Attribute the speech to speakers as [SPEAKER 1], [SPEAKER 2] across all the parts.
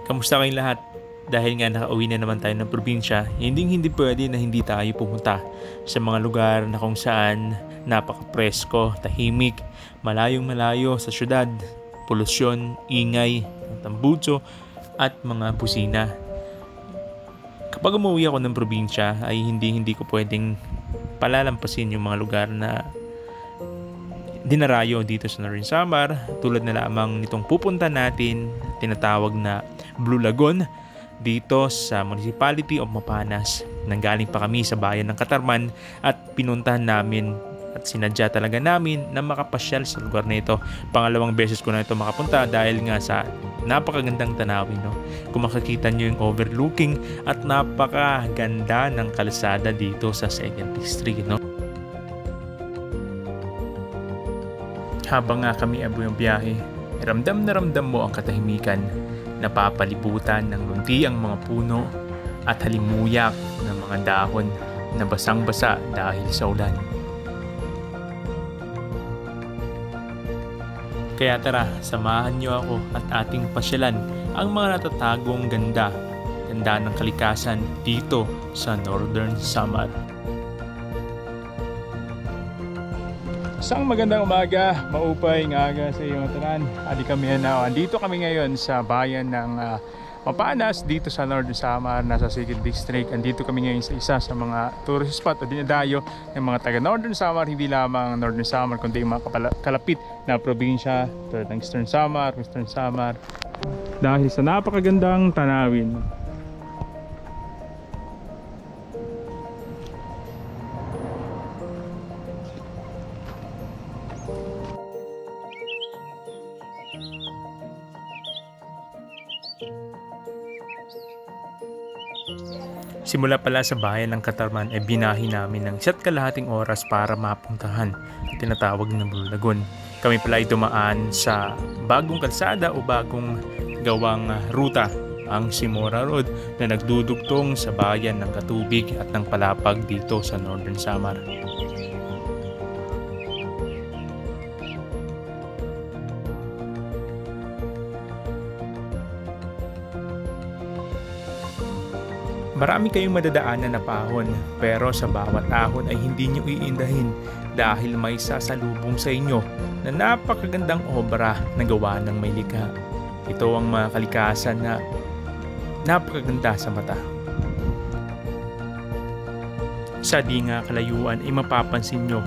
[SPEAKER 1] Kamusta kayong lahat? Dahil nga nakauwi na naman tayo ng probinsya, hindi pwede na hindi tayo pumunta sa mga lugar na kung saan napaka-presko, tahimik, malayong-malayo sa syudad, polusyon, ingay, tambutso at mga busina. Kapag umuwi ako ng probinsya ay hindi ko pwedeng palalampasin yung mga lugar na dinarayo dito sa Northern Samar, tulad na lamang nitong pupunta natin, tinatawag na Blue Lagoon, dito sa Municipality of Mapanas. Nanggaling pa kami sa bayan ng Catarman at pinuntahan namin at sinadya talaga namin na makapasyal sa lugar na ito. Pangalawang beses ko na ito makapunta dahil nga sa napakagandang tanawin. No? Kung makikita nyo yung overlooking at napakaganda ng kalsada dito sa 2nd District. No? Habang nga kami abuyang biyahe, ramdam na ramdam mo ang katahimikan. Napapalibutan ng lunti ang mga puno at halimuyak ng mga dahon na basang-basa dahil sa ulan. Kaya tara, samahan niyo ako at ating pasyalan ang mga natatagong ganda ng kalikasan dito sa Northern Samar. Isang magandang umaga, maupay ng aga sa iyong tanan. Andito kami ngayon sa bayan ng Mapanas, dito sa Northern Samar, nasa 2nd District. Andito kami ngayon sa isa sa mga tourist spot o dinadayo ng mga taga Northern Samar, hindi lamang Northern Samar kundi mga kalapit na probinsya tulad ng Eastern Samar, Western Samar, dahil sa napakagandang tanawin. Simula pala sa bayan ng Catarman ay binahi namin ng 7.5 oras para mapuntahan ang tinatawag na Blue Lagoon. Kami pala ay dumaan sa bagong kalsada o bagong gawang ruta, ang Simora Road, na nagdudugtong sa bayan ng Katubig at ng Palapag dito sa Northern Samar. Marami kayong madadaanan na pahon, pero sa bawat ahon ay hindi nyo iindahin dahil may sasalubong sa inyo na napakagandang obra na gawa ng may likha. Ito ang mga kalikasan na napakaganda sa mata. Sa di nga kalayuan ay mapapansin nyo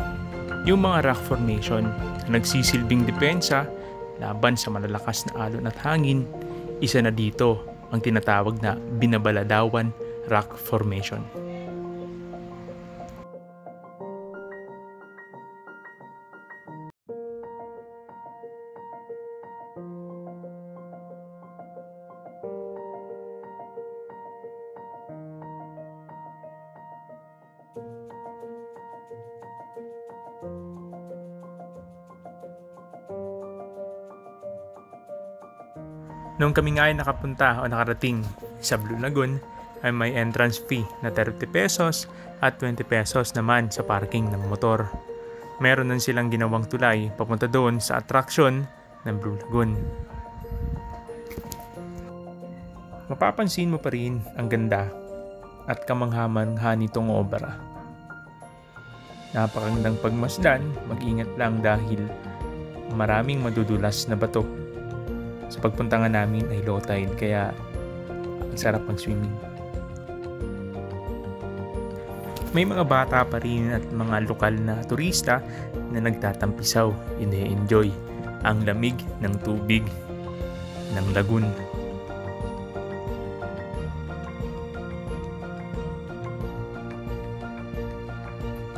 [SPEAKER 1] yung mga rock formation na nagsisilbing depensa laban sa malalakas na alon at hangin. Isa na dito ang tinatawag na Binabaladawan Rock Formation. Noong kami nga ay nakapunta o nakarating sa Blue Lagoon, ay may entrance fee na 30 pesos at 20 pesos naman sa parking ng motor. Meron din silang ginawang tulay papunta doon sa attraction ng Blue Lagoon. Mapapansin mo pa rin ang ganda at kamangha-mangha nitong obra. Napakagandang pagmasdan, mag-ingat lang dahil maraming madudulas na bato. Sa pagpunta nga namin ay low tide kaya ang sarap mag-swimming. May mga bata pa rin at mga lokal na turista na nagtatampisaw, ine-enjoy ang lamig ng tubig ng lagoon.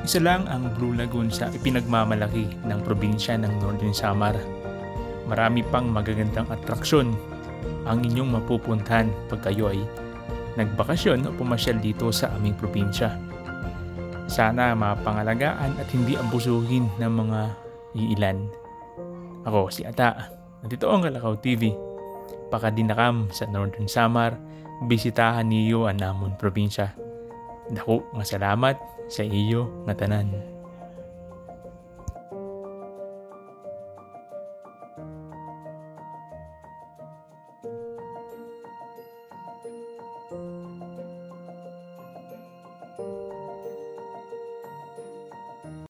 [SPEAKER 1] Isa lang ang Blue Lagoon sa ipinagmamalaki ng probinsya ng Northern Samar. Marami pang magagandang atraksyon ang inyong mapupuntahan pag kayo ay nagbakasyon o pumasyal dito sa aming probinsya. Sana mapangalagaan at hindi abusuhin ng mga iilan. Ako si Ata, nandito ang Kalakaw TV. Pakadinakam sa Northern Samar, bisitahan niyo ang namon probinsya. Dako nga salamat sa iyo nga tanan.